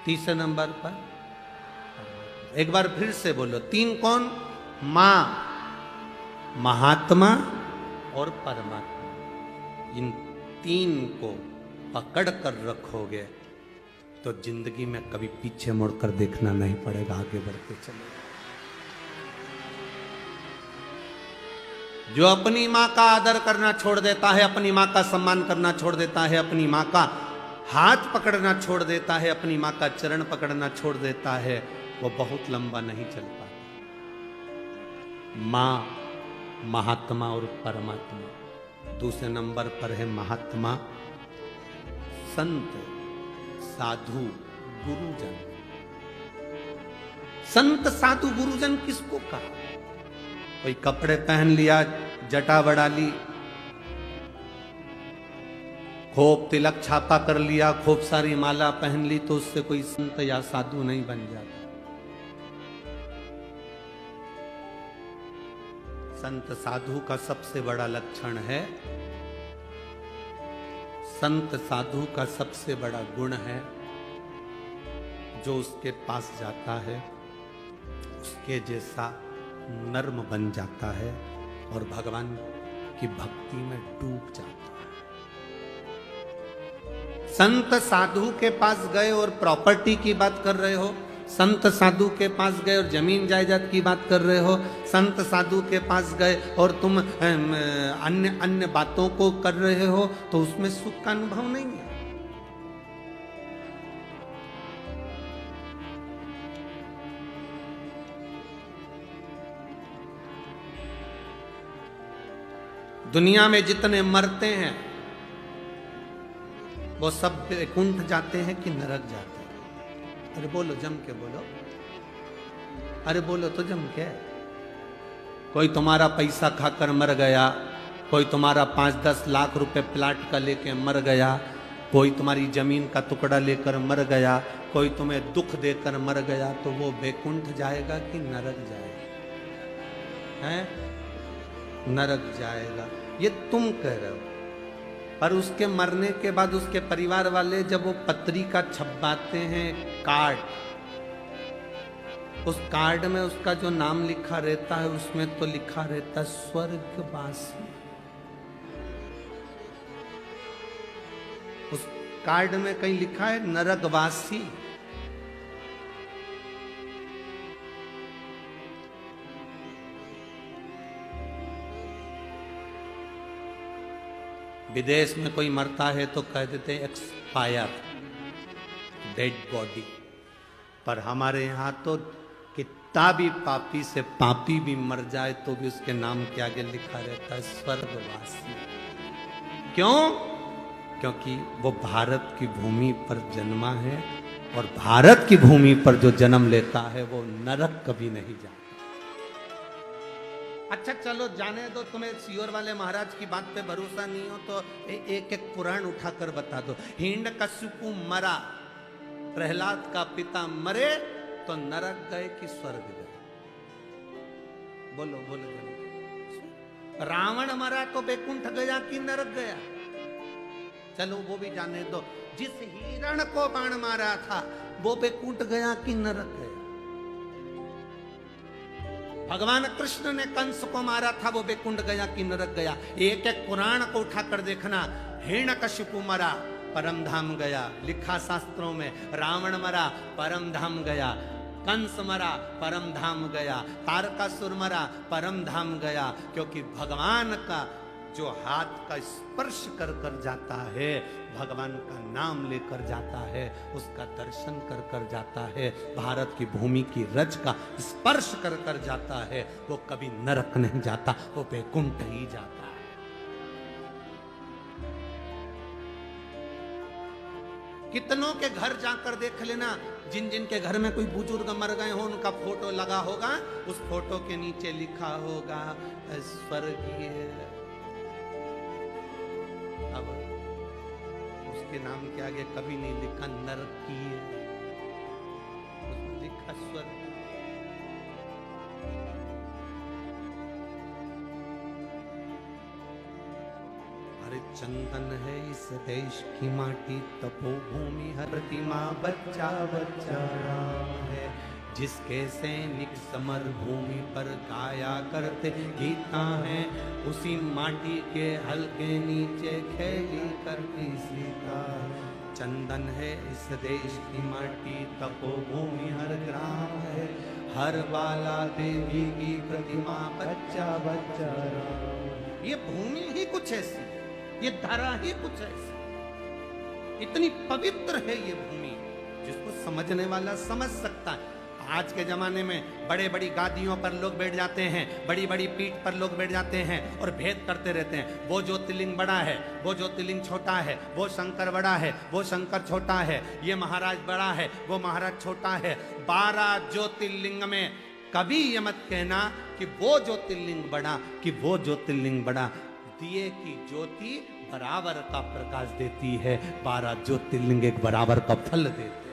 तीसरे नंबर पर एक बार फिर से बोलो, 3 कौन? मां, महात्मा और परमात्मा। इन 3 को पकड़ कर रखोगे तो जिंदगी में कभी पीछे मुड़कर देखना नहीं पड़ेगा, आगे बढ़ते चले। जो अपनी मां का आदर करना छोड़ देता है, अपनी मां का सम्मान करना छोड़ देता है, अपनी मां का हाथ पकड़ना छोड़ देता है, अपनी मां का चरण पकड़ना छोड़ देता है, वो बहुत लंबा नहीं चल पाता। मां, महात्मा और परमात्मा। दूसरे नंबर पर है महात्मा, संत, साधु, गुरुजन। संत साधु गुरुजन किसको कहा? कोई कपड़े पहन लिया, जटा बढ़ा ली, खूब तिलक छापा कर लिया, खूब सारी माला पहन ली, तो उससे कोई संत या साधु नहीं बन जाता। संत साधु का सबसे बड़ा लक्षण है, संत साधु का सबसे बड़ा गुण है, जो उसके पास जाता है उसके जैसा नर्म बन जाता है और भगवान की भक्ति में डूब जाता है। संत साधु के पास गए और प्रॉपर्टी की बात कर रहे हो, संत साधु के पास गए और जमीन जायदाद की बात कर रहे हो, संत साधु के पास गए और तुम अन्य अन्य बातों को कर रहे हो, तो उसमें सुख का अनुभव नहीं है। दुनिया में जितने मरते हैं वो सब वैकुंठ जाते हैं कि नरक जाते हैं? अरे बोलो, जम के बोलो, अरे बोलो तो जम के। कोई तुम्हारा पैसा खाकर मर गया, कोई तुम्हारा 5-10 लाख रुपए प्लाट का लेके मर गया, कोई तुम्हारी जमीन का टुकड़ा लेकर मर गया, कोई तुम्हें दुख देकर मर गया, तो वो वैकुंठ जाएगा कि नरक जाएगा? हैं? नरक जाएगा, ये तुम कह रहे हो। पर उसके मरने के बाद उसके परिवार वाले जब वो पत्रिका छपवाते हैं, कार्ड, उस कार्ड में उसका जो नाम लिखा रहता है, उसमें तो लिखा रहता है स्वर्गवासी। उस कार्ड में कहीं लिखा है नरकवासी। विदेश में कोई मरता है तो कह देते हैं एक्सपायर, डेड बॉडी। पर हमारे यहाँ तो कितना भी पापी से पापी भी मर जाए तो भी उसके नाम के आगे लिखा रहता है स्वर्गवासी। क्यों? क्योंकि वो भारत की भूमि पर जन्मा है, और भारत की भूमि पर जो जन्म लेता है वो नरक कभी नहीं जाता। अच्छा चलो जाने दो, तुम्हें सियोर वाले महाराज की बात पे भरोसा नहीं हो तो एक एक पुराण उठाकर बता दो। हिरण्यकशिपु मरा, प्रहलाद का पिता मरे, तो नरक गए कि स्वर्ग गए? बोलो बोलो बोलो। रावण मरा तो वैकुंठ गया कि नरक गया? चलो वो भी जाने दो। जिस हिरण को बाण मारा था वो वैकुंठ गया कि नरक गया? भगवान कृष्ण ने कंस को मारा था, वो वैकुंठ गया कि नरक गया? एक एक पुराण को उठाकर देखना। हिरण्यकशिपु मरा, परम धाम गया, लिखा शास्त्रों में। रावण मरा, परम धाम गया। कंस मरा, परम धाम गया। तारकासुर मरा, परम धाम गया। क्योंकि भगवान का जो हाथ का स्पर्श कर कर जाता है, भगवान का नाम लेकर जाता है, उसका दर्शन कर कर जाता है, भारत की भूमि की रज का स्पर्श कर कर जाता है, वो कभी नरक नहीं जाता, वो वैकुंठ ही जाता है। कितनों के घर जाकर देख लेना, जिन जिन के घर में कोई बुजुर्ग मर गए हो, उनका फोटो लगा होगा, उस फोटो के नीचे लिखा होगा स्वर्गीय। अब उसके नाम के आगे कभी नहीं लिखा नरकीय, उसमें लिखा स्वर्ग। अरे चंदन है इस देश की माटी, तपोभूमि हर प्रतिमा बच्चा बच्चा राम है। जिसके सैनिक समर भूमि पर गाया करते गीता है, उसी माटी के हल्के नीचे खेली करती सीता। चंदन है इस देश की माटी, तपोभूमि हर ग्राम है। हर बाला देवी की प्रतिमा बच्चा बच्चा राम। ये भूमि ही कुछ ऐसी, ये धरा ही कुछ ऐसी, इतनी पवित्र है ये भूमि, जिसको समझने वाला समझ सकता है। आज के जमाने में बड़े बड़ी गादियों पर लोग बैठ जाते हैं, बड़ी बड़ी पीठ पर लोग बैठ जाते हैं और भेद करते रहते हैं। वो ज्योतिर्लिंग बड़ा है, वो ज्योतिर्लिंग छोटा है, वो शंकर बड़ा है, वो शंकर छोटा है, ये महाराज बड़ा है, वो महाराज छोटा है। 12 ज्योतिर्लिंग में कभी ये मत कहना कि वो ज्योतिर्लिंग बड़ा, कि वो ज्योतिर्लिंग बड़ा। दिए की ज्योति बराबर का प्रकाश देती है, 12 ज्योतिर्लिंग एक बराबर का फल देते हैं।